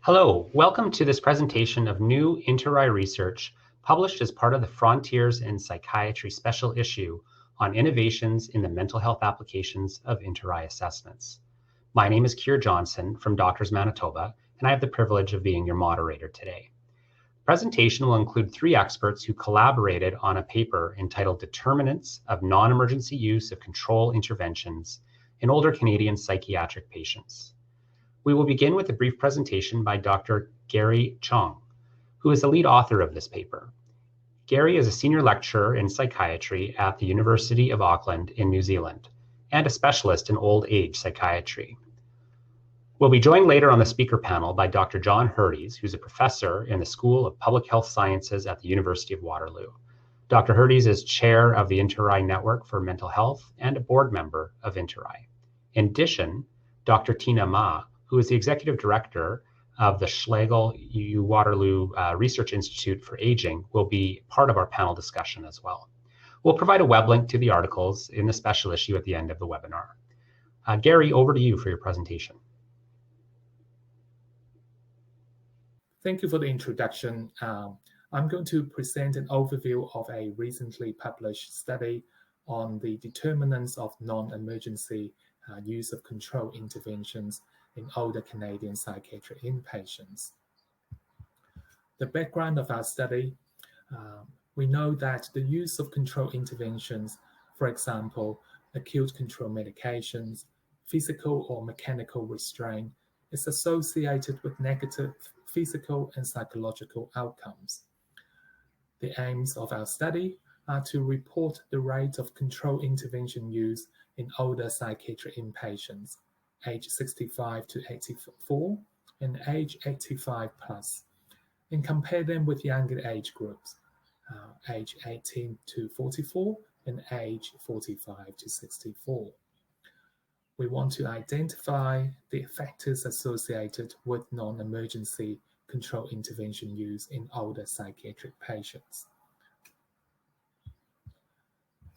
Hello, welcome to this presentation of new interRAI research published as part of the Frontiers in Psychiatry special issue on innovations in the mental health applications of interRAI assessments. My name is Keir Johnson from Doctors Manitoba, and I have the privilege of being your moderator today. The presentation will include three experts who collaborated on a paper entitled Determinants of Non-Emergency Use of Control Interventions in Older Canadian Psychiatric Patients. We will begin with a brief presentation by Dr. Gary Cheung, who is the lead author of this paper. Gary is a senior lecturer in psychiatry at the University of Auckland in New Zealand and a specialist in old age psychiatry. We'll be joined later on the speaker panel by Dr. John Hirdes, who's a professor in the School of Public Health Sciences at the University of Waterloo. Dr. Hirdes is chair of the interRAI Network for Mental Health and a board member of interRAI. In addition, Dr. Tina Ma, who is the executive director of the Schlegel U Waterloo Research Institute for Aging, will be part of our panel discussion as well. We'll provide a web link to the articles in the special issue at the end of the webinar. Gary, over to you for your presentation. Thank you for the introduction. I'm going to present an overview of a recently published study on the determinants of non-emergency use of control interventions in older Canadian psychiatric inpatients. The background of our study, we know that the use of control interventions, for example, acute control medications, physical or mechanical restraint, is associated with negative physical and psychological outcomes. The aims of our study are to report the rate of control intervention use in older psychiatric inpatients, age 65 to 84 and age 85 plus, and compare them with younger age groups, age 18 to 44 and age 45 to 64. We want to identify the factors associated with non-emergency control intervention use in older psychiatric patients.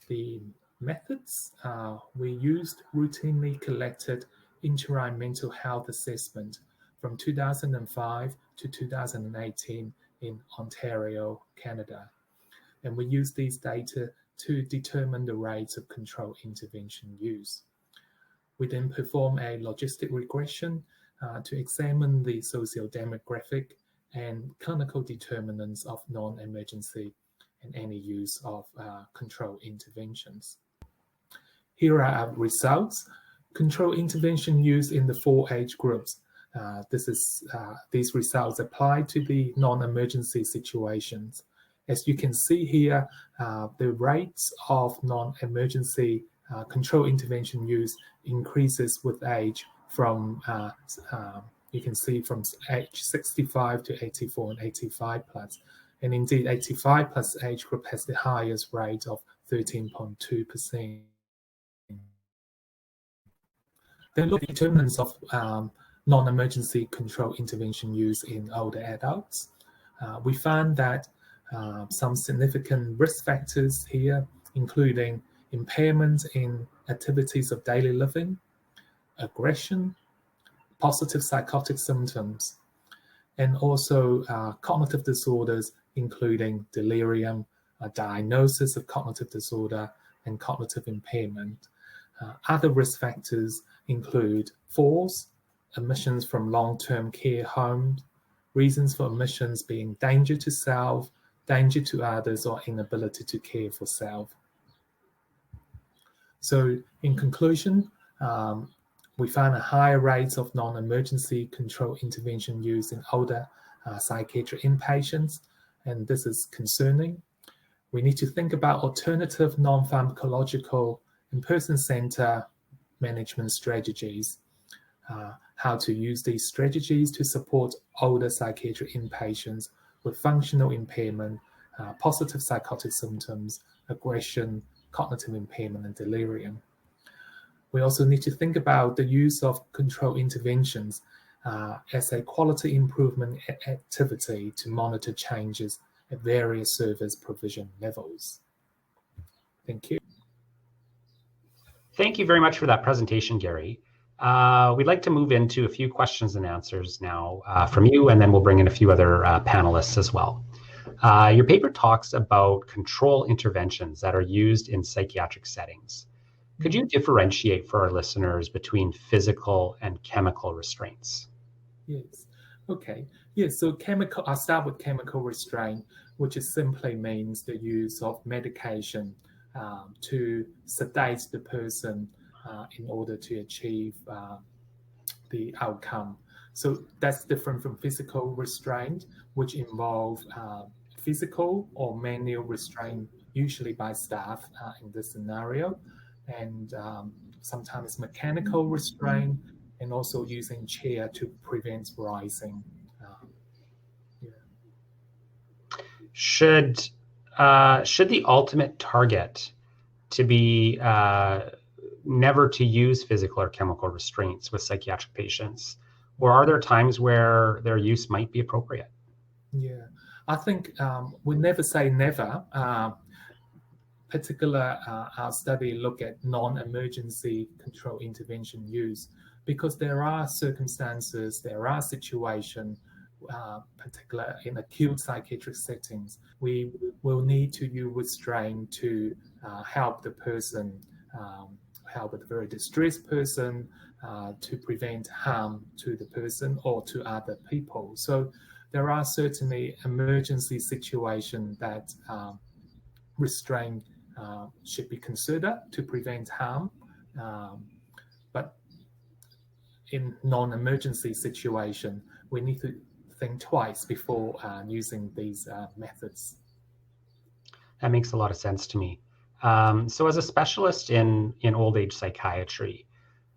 The methods we used routinely collected interRAI mental health assessment from 2005 to 2018 in Ontario, Canada. And we used these data to determine the rates of control intervention use. We then perform a logistic regression to examine the socio-demographic and clinical determinants of non-emergency and any use of control interventions. Here are our results. Control intervention use in the four age groups. These results apply to the non-emergency situations. As you can see here, the rates of non-emergency control intervention use increases with age from, you can see from age 65 to 84 and 85 plus. And indeed, 85 plus age group has the highest rate of 13.2%. Then look at determinants of non-emergency control intervention use in older adults. We found that some significant risk factors here, including impairment in activities of daily living, aggression, positive psychotic symptoms, and also cognitive disorders, including delirium, a diagnosis of cognitive disorder, and cognitive impairment. Other risk factors include falls, admissions from long-term care homes, reasons for admissions being danger to self, danger to others, or inability to care for self. So in conclusion, we found a higher rate of non-emergency control intervention use in older psychiatric inpatients, and this is concerning. We need to think about alternative non-pharmacological and person-centered management strategies, how to use these strategies to support older psychiatric inpatients with functional impairment, positive psychotic symptoms, aggression, cognitive impairment, and delirium. We also need to think about the use of control interventions as a quality improvement activity to monitor changes at various service provision levels. Thank you. Thank you very much for that presentation, Gary. We'd like to move into a few questions and answers now from you, and then we'll bring in a few other panelists as well. Your paper talks about control interventions that are used in psychiatric settings. Could you differentiate for our listeners between physical and chemical restraints? Yes. Okay. Yes. So I'll start with chemical restraint, which is simply means the use of medication to sedate the person in order to achieve the outcome. So that's different from physical restraint, which involve physical or manual restraint, usually by staff in this scenario, and sometimes mechanical restraint, and also using chair to prevent rising. Should the ultimate target to be never to use physical or chemical restraints with psychiatric patients, or are there times where their use might be appropriate? Yeah, I think we never say never. Our study look at non-emergency control intervention use, because there are circumstances, there are situations, particularly in acute psychiatric settings, we will need to use restraint to help the person, help a very distressed person, to prevent harm to the person or to other people. So there are certainly emergency situations that restraint should be considered to prevent harm. But in non-emergency situation, we need to think twice before using these methods. That makes a lot of sense to me. So as a specialist in old age psychiatry,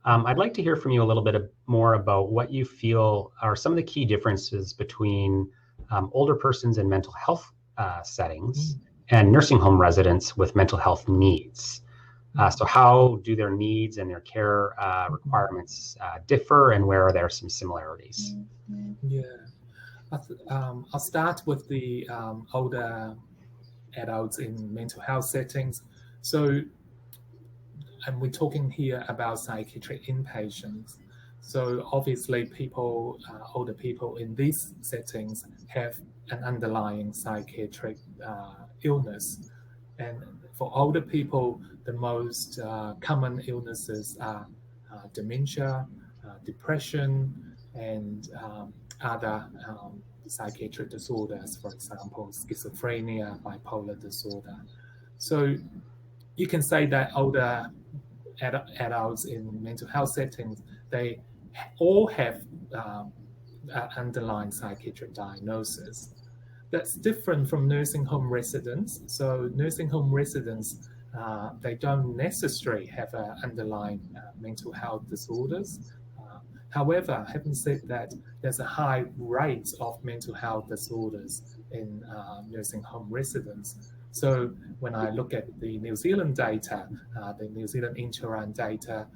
I'd like to hear from you a little bit more about what you feel are some of the key differences between older persons in mental health settings and nursing home residents with mental health needs. So how do their needs and their care requirements differ, and where are there some similarities? Yeah, I'll start with the older adults in mental health settings. So, and we're talking here about psychiatric inpatients. So obviously older people in these settings have an underlying psychiatric illness. And for older people, the most common illnesses are dementia, depression, and other psychiatric disorders, for example, schizophrenia, bipolar disorder. So you can say that older adults in mental health settings, they all have underlying psychiatric diagnosis. That's different from nursing home residents. So nursing home residents, they don't necessarily have underlying mental health disorders. However, having said that, there's a high rate of mental health disorders in nursing home residents. So when I look at the New Zealand data, the New Zealand interRAI data,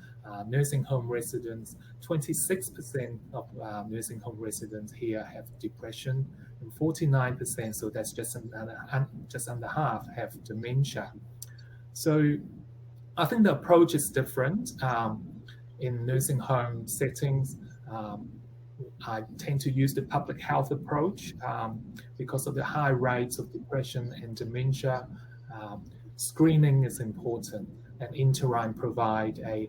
nursing home residents, 26% of nursing home residents here have depression, and 49%, so that's just under half, have dementia. So I think the approach is different. In nursing home settings, I tend to use the public health approach because of the high rates of depression and dementia. Screening is important, and interRAI provide a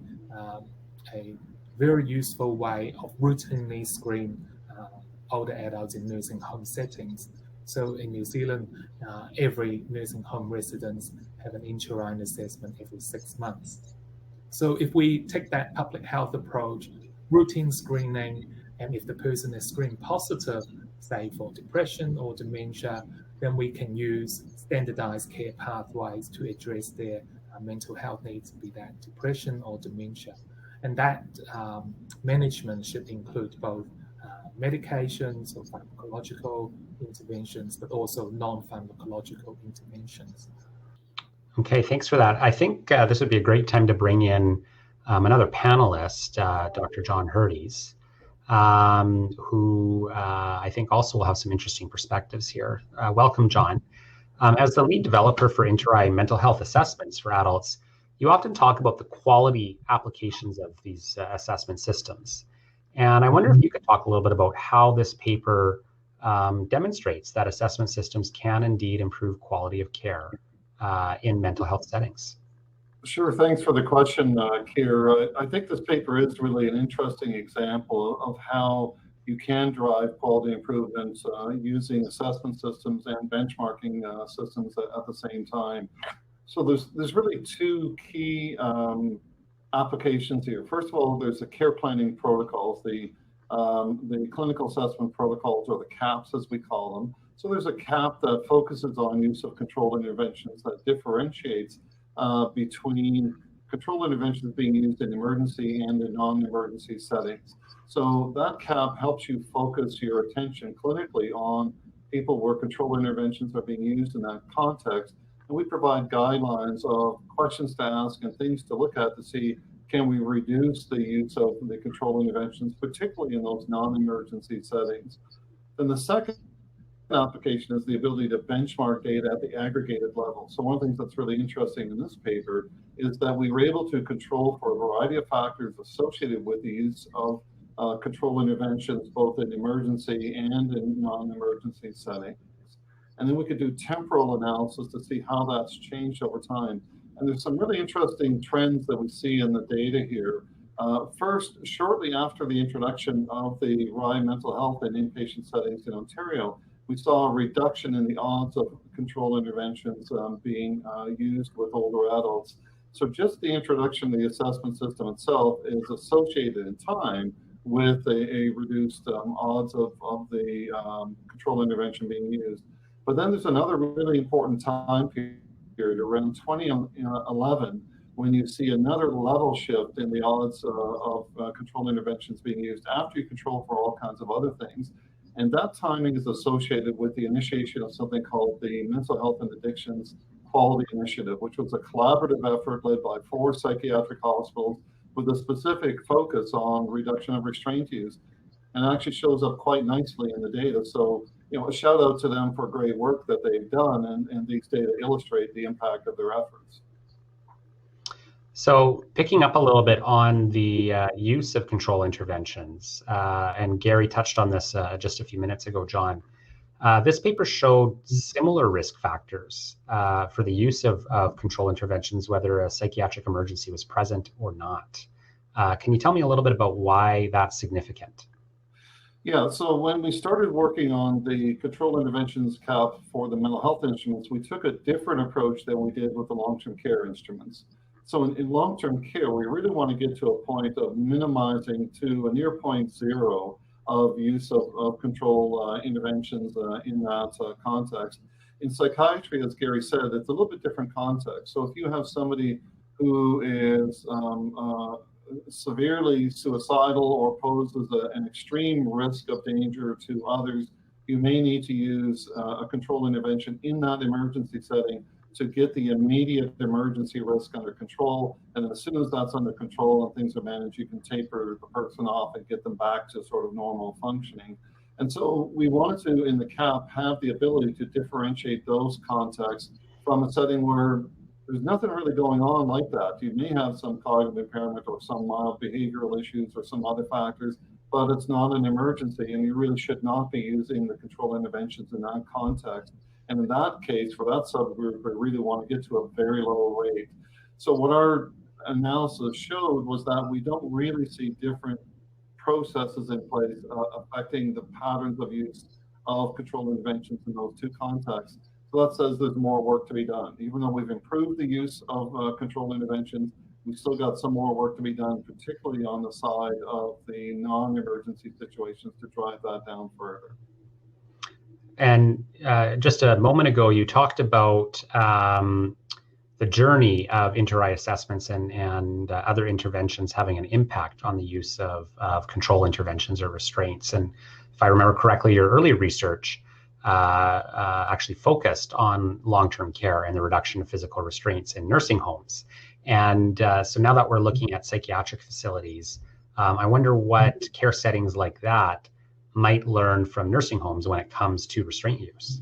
very useful way of routinely screen older adults in nursing home settings. So in New Zealand, every nursing home residents have an interRAI assessment every 6 months. So if we take that public health approach, routine screening, and if the person is screened positive, say for depression or dementia, then we can use standardized care pathways to address their mental health needs, be that depression or dementia. And that management should include both medications or pharmacological interventions, but also non-pharmacological interventions. Okay, thanks for that. I think this would be a great time to bring in another panelist, Dr. John Hirdes, who I think also will have some interesting perspectives here. Welcome, John. As the lead developer for interRAI mental health assessments for adults, you often talk about the quality applications of these assessment systems. And I wonder if you could talk a little bit about how this paper demonstrates that assessment systems can indeed improve quality of care in mental health settings. Sure, thanks for the question, Keir. I think this paper is really an interesting example of how you can drive quality improvements using assessment systems and benchmarking systems at the same time. So there's really two key applications here. First of all, there's the care planning protocols, the clinical assessment protocols, or the CAPs as we call them. So there's a CAP that focuses on use of controlled interventions that differentiates between controlled interventions being used in emergency and in non-emergency settings. So that CAP helps you focus your attention clinically on people where controlled interventions are being used in that context. And we provide guidelines of questions to ask and things to look at to see, can we reduce the use of the controlled interventions, particularly in those non-emergency settings. Then the second application is the ability to benchmark data at the aggregated level. So one of the things that's really interesting in this paper is that we were able to control for a variety of factors associated with the use of control interventions, both in emergency and in non-emergency settings. And then we could do temporal analysis to see how that's changed over time. And there's some really interesting trends that we see in the data here. First, shortly after the introduction of the RAI mental health in inpatient settings in Ontario, we saw a reduction in the odds of control interventions being used with older adults. So just the introduction of the assessment system itself is associated in time with a reduced odds of the control intervention being used. But then there's another really important time period around 2011 when you see another level shift in the odds of control interventions being used after you control for all kinds of other things. And that timing is associated with the initiation of something called the Mental Health and Addictions Quality Initiative, which was a collaborative effort led by 4 psychiatric hospitals with a specific focus on reduction of restraint use. And it actually shows up quite nicely in the data. So, a shout out to them for great work that they've done, and these data illustrate the impact of their efforts. So picking up a little bit on the use of control interventions, and Gary touched on this just a few minutes ago, John, this paper showed similar risk factors for the use of control interventions, whether a psychiatric emergency was present or not. Can you tell me a little bit about why that's significant? Yeah, so when we started working on the control interventions CAP for the mental health instruments, we took a different approach than we did with the long-term care instruments. So in long-term care, we really want to get to a point of minimizing to a near point zero of use of control interventions in that context. In psychiatry, as Gary said, it's a little bit different context. So if you have somebody who is severely suicidal or poses an extreme risk of danger to others, you may need to use a control intervention in that emergency setting to get the immediate emergency risk under control. And as soon as that's under control and things are managed, you can taper the person off and get them back to sort of normal functioning. And so we wanted to, in the CAP, have the ability to differentiate those contexts from a setting where there's nothing really going on like that. You may have some cognitive impairment or some mild behavioral issues or some other factors, but it's not an emergency, and you really should not be using the control interventions in that context. And in that case, for that subgroup, we really want to get to a very low rate. So what our analysis showed was that we don't really see different processes in place affecting the patterns of use of control interventions in those two contexts. So that says there's more work to be done. Even though we've improved the use of control interventions, we've still got some more work to be done, particularly on the side of the non-emergency situations to drive that down further. And just a moment ago, you talked about the journey of interRAI assessments and other interventions having an impact on the use of control interventions or restraints. And if I remember correctly, your early research actually focused on long-term care and the reduction of physical restraints in nursing homes. And so now that we're looking at psychiatric facilities, I wonder what care settings like that might learn from nursing homes when it comes to restraint use.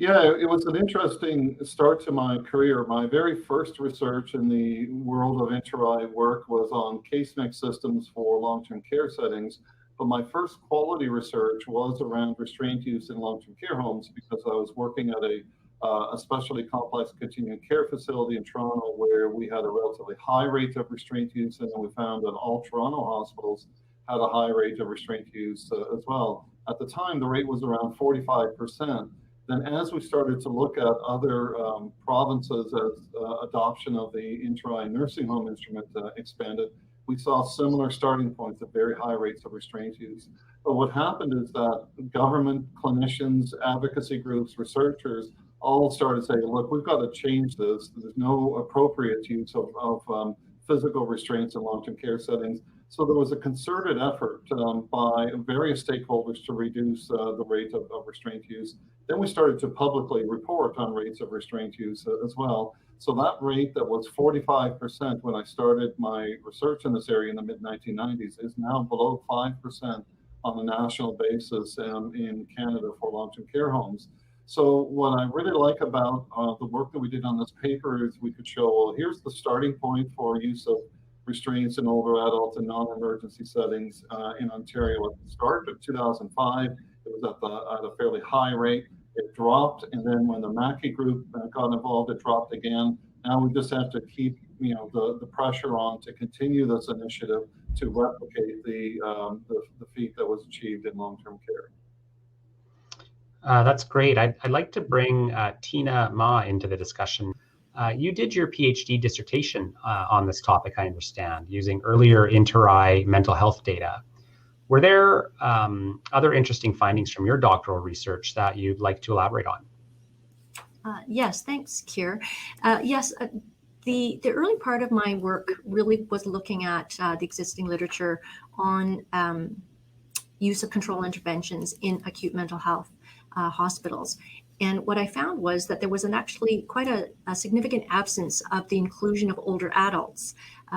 Yeah, it was an interesting start to my career. My very first research in the world of interRAI work was on case mix systems for long-term care settings. But my first quality research was around restraint use in long-term care homes because I was working at a especially complex continuing care facility in Toronto where we had a relatively high rate of restraint use, and then we found that all Toronto hospitals had a high rate of restraint use as well. At the time, the rate was around 45%. Then as we started to look at other provinces as adoption of the interRAI nursing home instrument expanded, we saw similar starting points of very high rates of restraint use. But what happened is that government, clinicians, advocacy groups, researchers all started saying, look, we've got to change this. There's no appropriate use of physical restraints in long-term care settings. So there was a concerted effort by various stakeholders to reduce the rate of restraint use. Then we started to publicly report on rates of restraint use as well. So that rate that was 45% when I started my research in this area in the mid-1990s is now below 5% on a national basis in Canada for long-term care homes. So what I really like about the work that we did on this paper is we could show, well, here's the starting point for use of restraints in older adults in non-emergency settings in Ontario at the start of 2005. It was at a fairly high rate. It dropped, and then when the Mackey group got involved, it dropped again. Now we just have to keep, the pressure on to continue this initiative to replicate the feat that was achieved in long-term care. That's great. I'd like to bring Tina Ma into the discussion. You did your PhD dissertation on this topic, I understand, using earlier interRAI mental health data. Were there other interesting findings from your doctoral research that you'd like to elaborate on? Yes, thanks, Keir. Yes, the early part of my work really was looking at the existing literature on use of control interventions in acute mental health hospitals. And what I found was that there was actually quite a significant absence of the inclusion of older adults,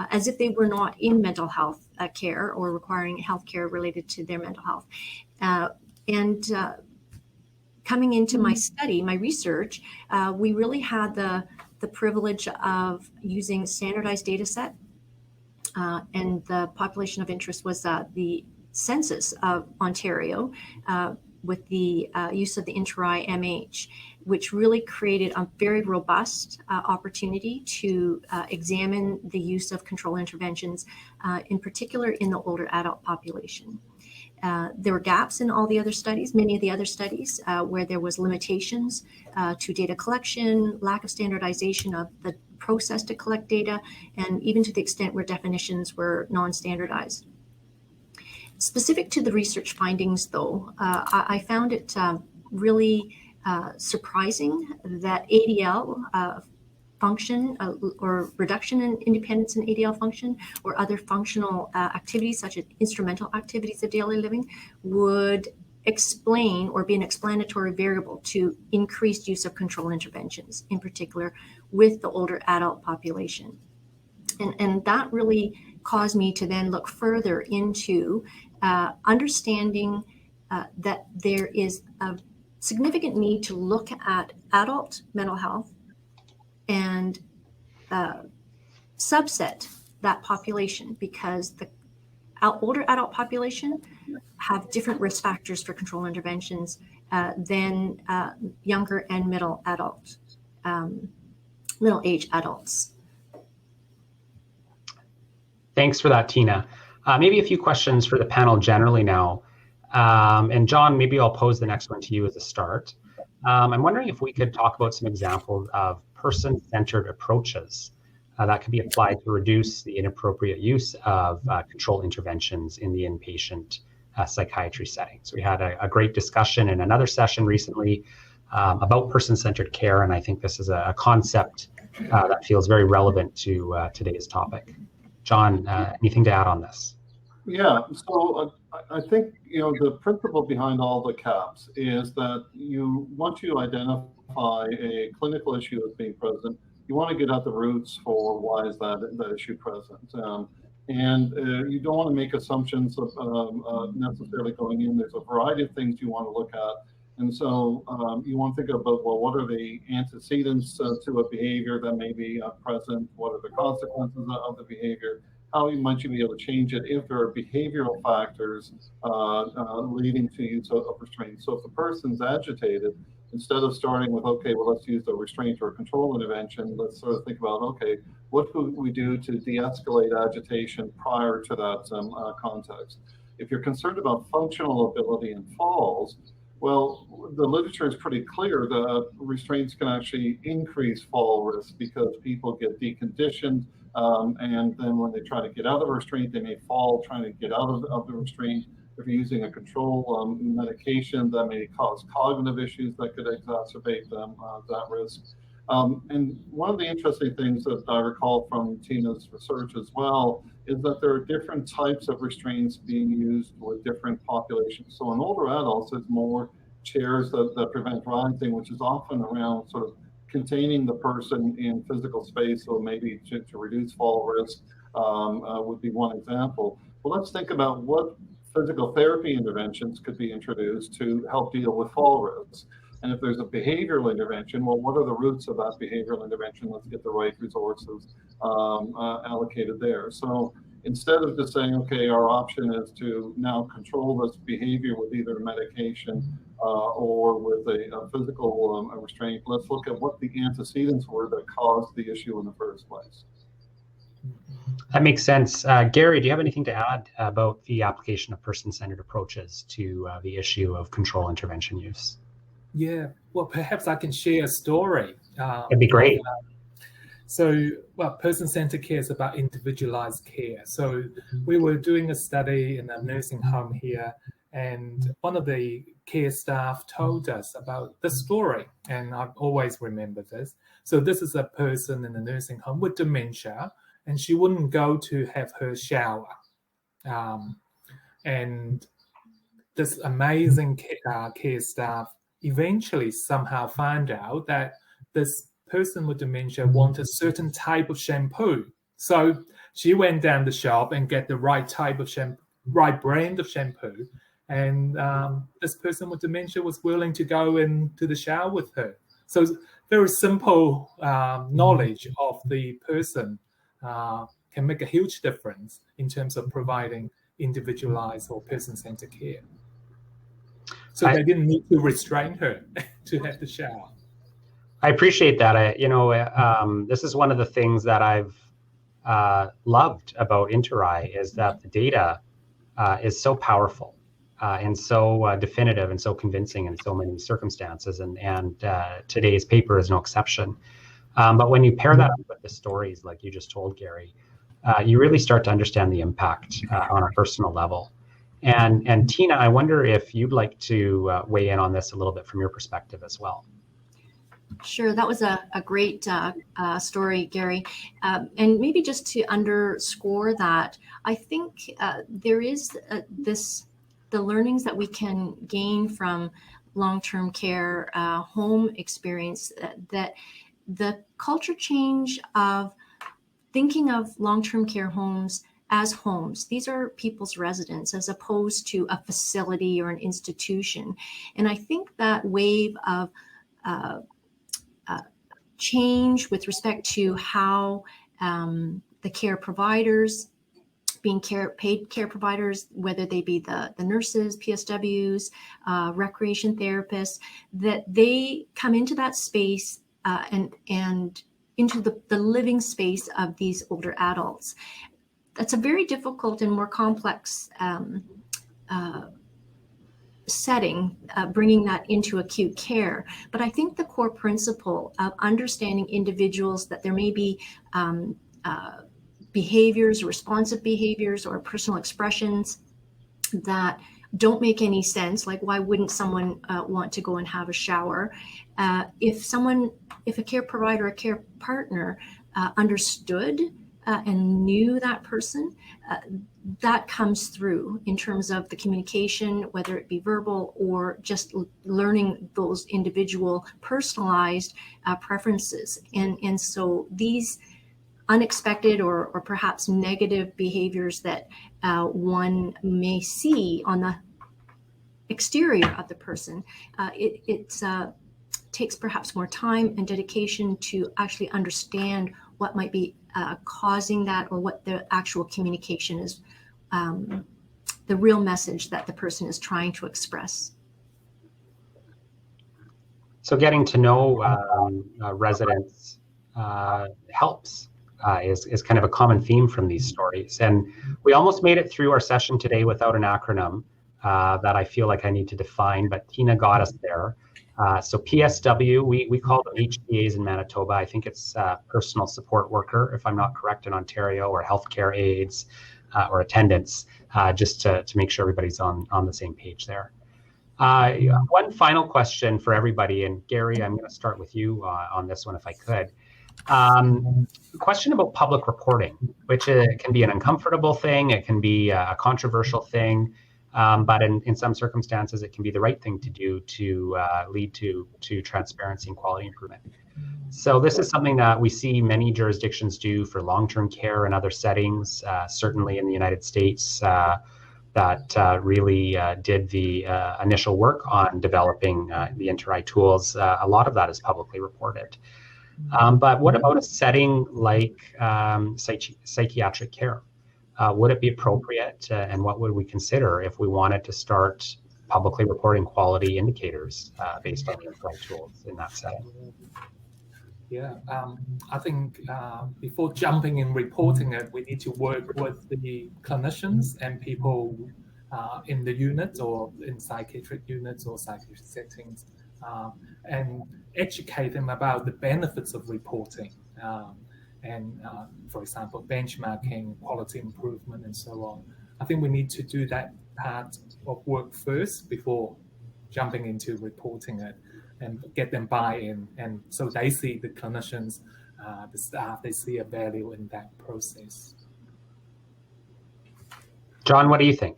as if they were not in mental health care or requiring health care related to their mental health. Coming into my study, my research, we really had the privilege of using standardized data set. And the population of interest was the census of Ontario, with the use of the interRAI MH, which really created a very robust opportunity to examine the use of control interventions, in particular in the older adult population. There were gaps in all the other studies, many of the other studies, where there was limitations to data collection, lack of standardization of the process to collect data, and even to the extent where definitions were non-standardized. Specific to the research findings, though, I found it really surprising that ADL function or reduction in independence in ADL function or other functional activities such as instrumental activities of daily living would explain or be an explanatory variable to increased use of control interventions, in particular with the older adult population. And that really caused me to then look further into understanding that there is a significant need to look at adult mental health and subset that population, because the older adult population have different risk factors for control interventions than younger and middle-aged adults. Thanks for that, Tina. Maybe a few questions for the panel generally now. And John, maybe I'll pose the next one to you as a start. I'm wondering if we could talk about some examples of person-centered approaches that could be applied to reduce the inappropriate use of control interventions in the inpatient psychiatry setting. So we had a great discussion in another session recently about person-centered care, and I think this is a concept that feels very relevant to today's topic. John, anything to add on this? Yeah, so I think the principle behind all the CAPs is that once you identify a clinical issue that's being present, you want to get at the roots for why is that issue present, and you don't want to make assumptions of necessarily going in. There's a variety of things you want to look at, And so you want to think about, well, what are the antecedents to a behavior that may be present? What are the consequences of the behavior? How might you be able to change it if there are behavioral factors leading to use of restraint? So if the person's agitated, instead of starting with, okay, well, let's use a restraint or a control intervention, let's sort of think about, okay, what could we do to de-escalate agitation prior to that context? If you're concerned about functional ability and falls, well, the literature is pretty clear that restraints can actually increase fall risk because people get deconditioned, and then when they try to get out of restraint, they may fall trying to get out of the restraint. If you're using a control medication, that may cause cognitive issues that could exacerbate that risk. And one of the interesting things that I recall from Tina's research as well is that there are different types of restraints being used with different populations. So in older adults, there's more chairs that prevent rising, which is often around sort of containing the person in physical space, so maybe to reduce fall risk would be one example. Well, let's think about what physical therapy interventions could be introduced to help deal with fall risk. And if there's a behavioral intervention, well, what are the roots of that behavioral intervention? Let's get the right resources allocated there. So instead of just saying, okay, our option is to now control this behavior with either medication or with a physical restraint, let's look at what the antecedents were that caused the issue in the first place. That makes sense. Gary, do you have anything to add about the application of person-centered approaches to the issue of control intervention use? Yeah, well, perhaps I can share a story. It'd be great. Well, person-centered care is about individualized care. So we were doing a study in a nursing home here, and one of the care staff told us about the story, and I've always remembered this. So this is a person in a nursing home with dementia, and she wouldn't go to have her shower. And this amazing care staff eventually somehow found out that this person with dementia wanted a certain type of shampoo. So she went down the shop and get the right type of shampoo, right brand of shampoo. And this person with dementia was willing to go into the shower with her. So very simple knowledge of the person can make a huge difference in terms of providing individualized or person-centered care. So they didn't need to restrain her to have the shower. I appreciate that. This is one of the things that I've loved about interRAI is that the data is so powerful and so definitive and so convincing in so many circumstances, and today's paper is no exception. But when you pair that up with the stories like you just told, Gary, you really start to understand the impact on a personal level. And Tina, I wonder if you'd like to weigh in on this a little bit from your perspective as well. Sure, that was a great story, Gary. And maybe just to underscore that, I think there is the learnings that we can gain from long-term care home experience, that the culture change of thinking of long-term care homes as homes. These are people's residence as opposed to a facility or an institution. And I think that wave of change with respect to how the care providers, being paid care providers, whether they be the nurses, PSWs, recreation therapists, that they come into that space and into the living space of these older adults. That's a very difficult and more complex setting, bringing that into acute care. But I think the core principle of understanding individuals, that there may be behaviors, responsive behaviors, or personal expressions that don't make any sense, like why wouldn't someone want to go and have a shower? If a care provider or care partner understood and knew that person, that comes through in terms of the communication, whether it be verbal or just learning those individual personalized preferences. And so these unexpected or perhaps negative behaviors that one may see on the exterior of the person. It takes perhaps more time and dedication to actually understand what might be causing that, or what the actual communication is, the real message that the person is trying to express. So getting to know residents helps, is kind of a common theme from these stories. And we almost made it through our session today without an acronym that I feel like I need to define, but Tina got us there. So PSW, we call them HPAs in Manitoba. I think it's personal support worker, if I'm not correct, in Ontario, or healthcare aides or attendants, just to make sure everybody's on the same page there. One final question for everybody, and Gary, I'm going to start with you on this one if I could. Question about public reporting, which can be an uncomfortable thing, it can be a controversial thing, but in some circumstances it can be the right thing to do to lead to transparency and quality improvement. So this is something that we see many jurisdictions do for long-term care and other settings, certainly in the United States, that really did the initial work on developing the interRAI tools. A lot of that is publicly reported. But what about a setting like psychiatric care? Would it be appropriate, and what would we consider if we wanted to start publicly reporting quality indicators based on the interRAI tools in that setting? Yeah, I think before jumping in reporting it, we need to work with the clinicians and people in the unit, or in psychiatric units or psychiatric settings, and educate them about the benefits of reporting, and for example, benchmarking, quality improvement, and so on. I think we need to do that part of work first before jumping into reporting it, and get them buy-in, and so they see, the clinicians, the staff, they see a value in that process. John, what do you think?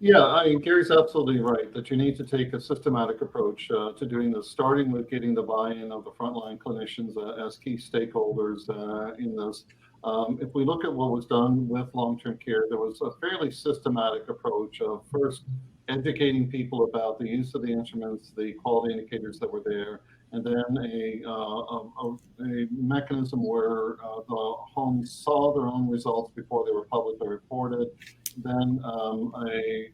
Yeah, Gary's absolutely right that you need to take a systematic approach to doing this, starting with getting the buy-in of the frontline clinicians as key stakeholders in this. If we look at what was done with long-term care, there was a fairly systematic approach of first educating people about the use of the instruments, the quality indicators that were there, and then a mechanism where the homes saw their own results before they were publicly reported. Then a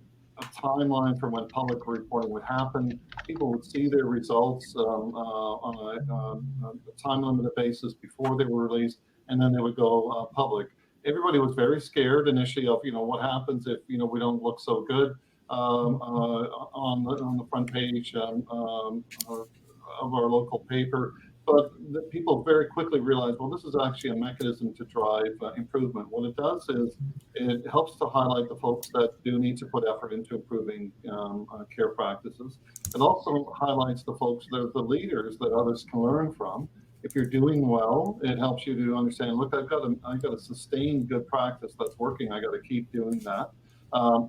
timeline for when public reporting would happen. People would see their results on a time-limited basis before they were released, and then they would go public. Everybody was very scared initially of, what happens if, we don't look so good on the front page of our local paper. But the people very quickly realized, well, this is actually a mechanism to drive improvement. What it does is it helps to highlight the folks that do need to put effort into improving care practices. It also highlights the folks that are the leaders that others can learn from. If you're doing well, it helps you to understand, look, I've got a sustained good practice that's working. I got to keep doing that.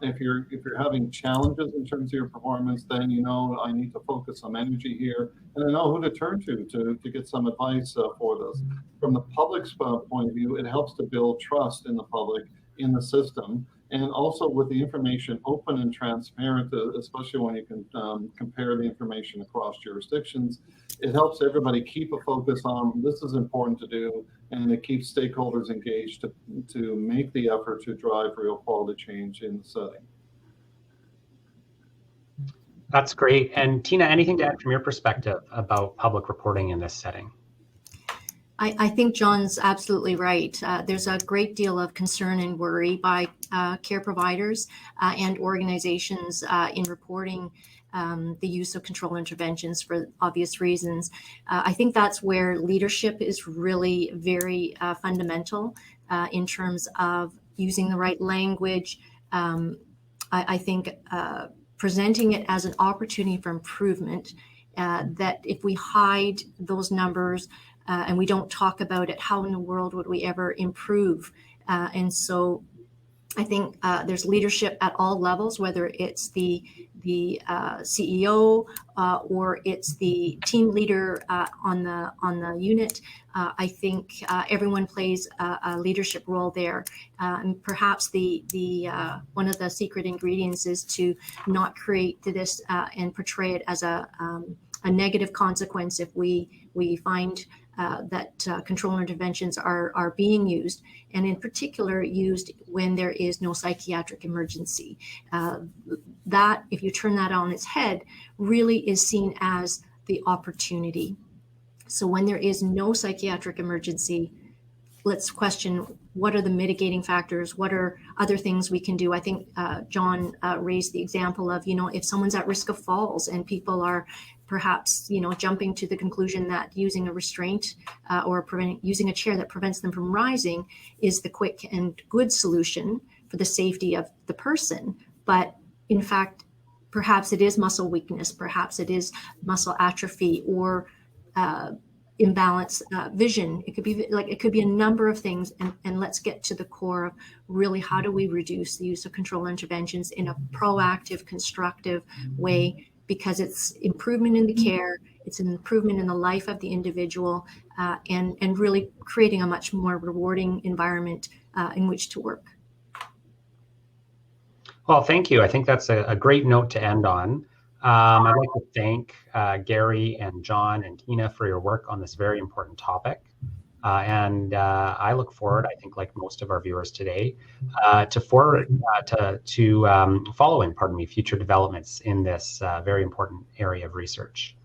If you're having challenges in terms of your performance, then I need to focus some energy here, and I know who to turn to get some advice for this. From the public's point of view, it helps to build trust in the public, in the system, and also with the information open and transparent, especially when you can compare the information across jurisdictions. It helps everybody keep a focus on this is important to do, and it keeps stakeholders engaged to make the effort to drive real quality change in the setting. That's great. And Tina, anything to add from your perspective about public reporting in this setting? I think John's absolutely right. There's a great deal of concern and worry by care providers and organizations in reporting the use of control interventions for obvious reasons. I think that's where leadership is really very fundamental in terms of using the right language. I think presenting it as an opportunity for improvement, that if we hide those numbers and we don't talk about it, how in the world would we ever improve? And so I think there's leadership at all levels, whether it's the the CEO or it's the team leader on the unit. I think everyone plays a leadership role there, and perhaps the one of the secret ingredients is to not create this and portray it as a negative consequence if we find that control interventions are being used, and in particular used when there is no psychiatric emergency. That, if you turn that on its head, really is seen as the opportunity. So when there is no psychiatric emergency, let's question what are the mitigating factors, what are other things we can do. I think John raised the example of, if someone's at risk of falls and people are perhaps, jumping to the conclusion that using a restraint or using a chair that prevents them from rising is the quick and good solution for the safety of the person. But in fact, perhaps it is muscle weakness, perhaps it is muscle atrophy or imbalance vision. It could be a number of things, and let's get to the core of really how do we reduce the use of control interventions in a proactive, constructive way, because it's improvement in the care, it's an improvement in the life of the individual, and really creating a much more rewarding environment in which to work. Well, thank you. I think that's a great note to end on. I'd like to thank Gary and John and Tina for your work on this very important topic. And I look forward, I think like most of our viewers today, to following, future developments in this very important area of research.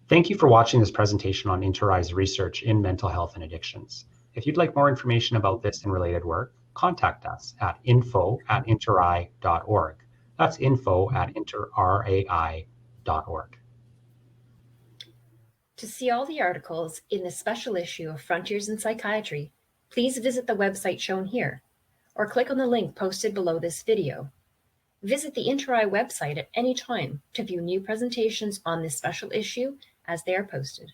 Thank you for watching this presentation on interRAI's research in mental health and addictions. If you'd like more information about this and related work, contact us at info@interrai.org. That's info@interrai.org. To see all the articles in the special issue of Frontiers in Psychiatry, please visit the website shown here, or click on the link posted below this video. Visit the interRAI website at any time to view new presentations on this special issue as they are posted.